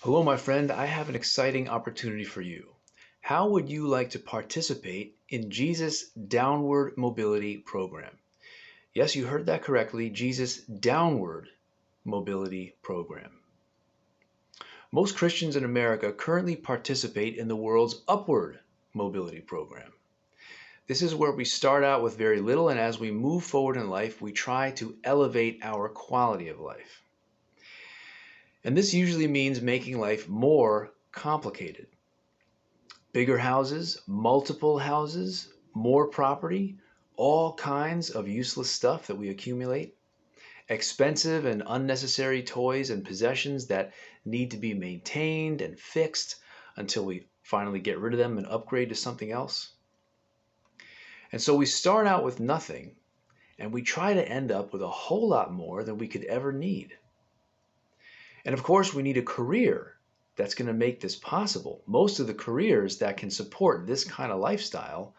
Hello, my friend. I have an exciting opportunity for you. How would you like to participate in Jesus' Downward Mobility Program? Yes, you heard that correctly. Jesus' Downward Mobility Program. Most Christians in America currently participate in the world's Upward Mobility Program. This is where we start out with very little, and as we move forward in life, we try to elevate our quality of life. And this usually means making life more complicated. Bigger houses, multiple houses, more property, all kinds of useless stuff that we accumulate, expensive and unnecessary toys and possessions that need to be maintained and fixed until we finally get rid of them and upgrade to something else. And so we start out with nothing and we try to end up with a whole lot more than we could ever need. And of course, we need a career that's going to make this possible. Most of the careers that can support this kind of lifestyle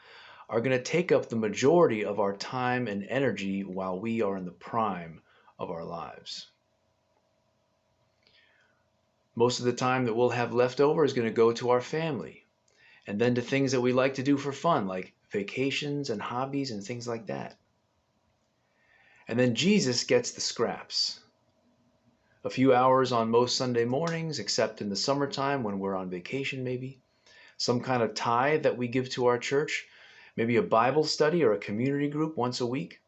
are going to take up the majority of our time and energy while we are in the prime of our lives. Most of the time that we'll have left over is going to go to our family and then to things that we like to do for fun, like vacations and hobbies and things like that. And then Jesus gets the scraps. A few hours on most Sunday mornings, except in the summertime when we're on vacation maybe. Some kind of tithe that we give to our church. Maybe a Bible study or a community group once a week.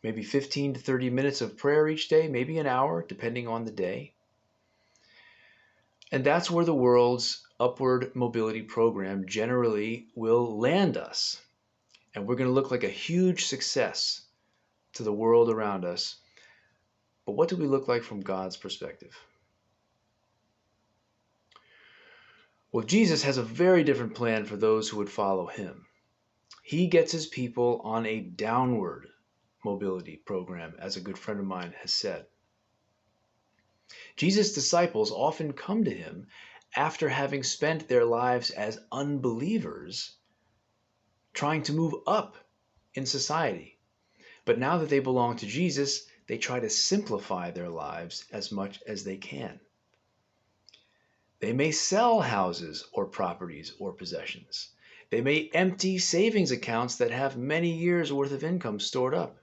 Maybe 15 to 30 minutes of prayer each day, maybe an hour, depending on the day. And that's where the world's upward mobility program generally will land us. And we're going to look like a huge success to the world around us. But what do we look like from God's perspective? Well, Jesus has a very different plan for those who would follow him. He gets his people on a downward mobility program, as a good friend of mine has said. Jesus' disciples often come to him after having spent their lives as unbelievers, trying to move up in society. But now that they belong to Jesus, they try to simplify their lives as much as they can. They may sell houses or properties or possessions. They may empty savings accounts that have many years' worth of income stored up.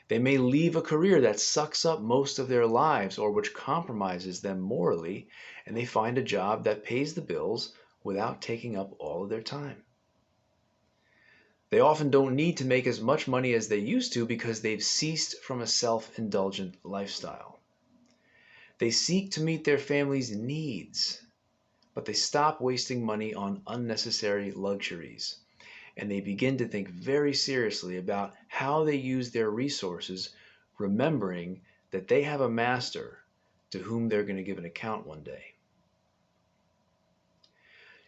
They may leave a career that sucks up most of their lives or which compromises them morally, and they find a job that pays the bills without taking up all of their time. They often don't need to make as much money as they used to because they've ceased from a self-indulgent lifestyle. They seek to meet their family's needs, but they stop wasting money on unnecessary luxuries, and they begin to think very seriously about how they use their resources, remembering that they have a master to whom they're going to give an account one day.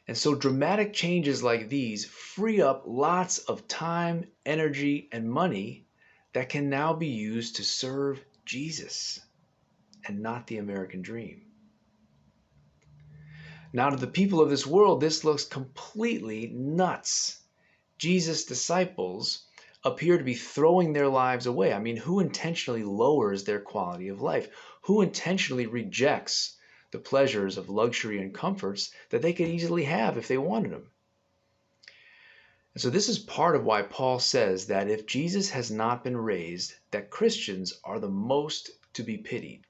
And so dramatic changes like these free up lots of time, energy, and money that can now be used to serve Jesus and not the American dream. Now, to the people of this world, this looks completely nuts. Jesus' disciples appear to be throwing their lives away. I mean, who intentionally lowers their quality of life? Who intentionally rejects the pleasures of luxury and comforts that they could easily have if they wanted them? And so this is part of why Paul says that if Jesus has not been raised, that Christians are the most to be pitied.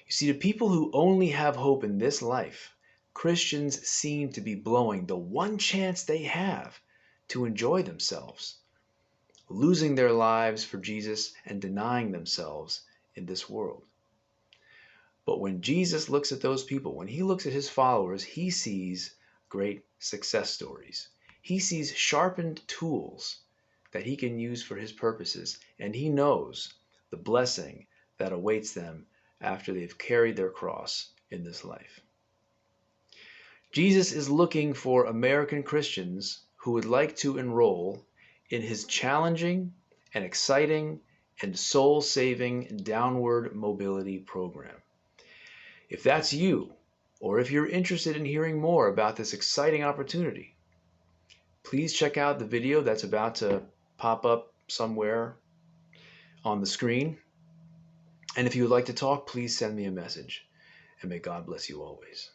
You see, to people who only have hope in this life, Christians seem to be blowing the one chance they have to enjoy themselves, losing their lives for Jesus and denying themselves in this world. But when Jesus looks at those people, when he looks at his followers, he sees great success stories. He sees sharpened tools that he can use for his purposes, and he knows the blessing that awaits them after they've carried their cross in this life. Jesus is looking for American Christians who would like to enroll in his challenging and exciting and soul-saving downward mobility program. If that's you, or if you're interested in hearing more about this exciting opportunity, please check out the video that's about to pop up somewhere on the screen. And if you would like to talk, please send me a message. and may God bless you always.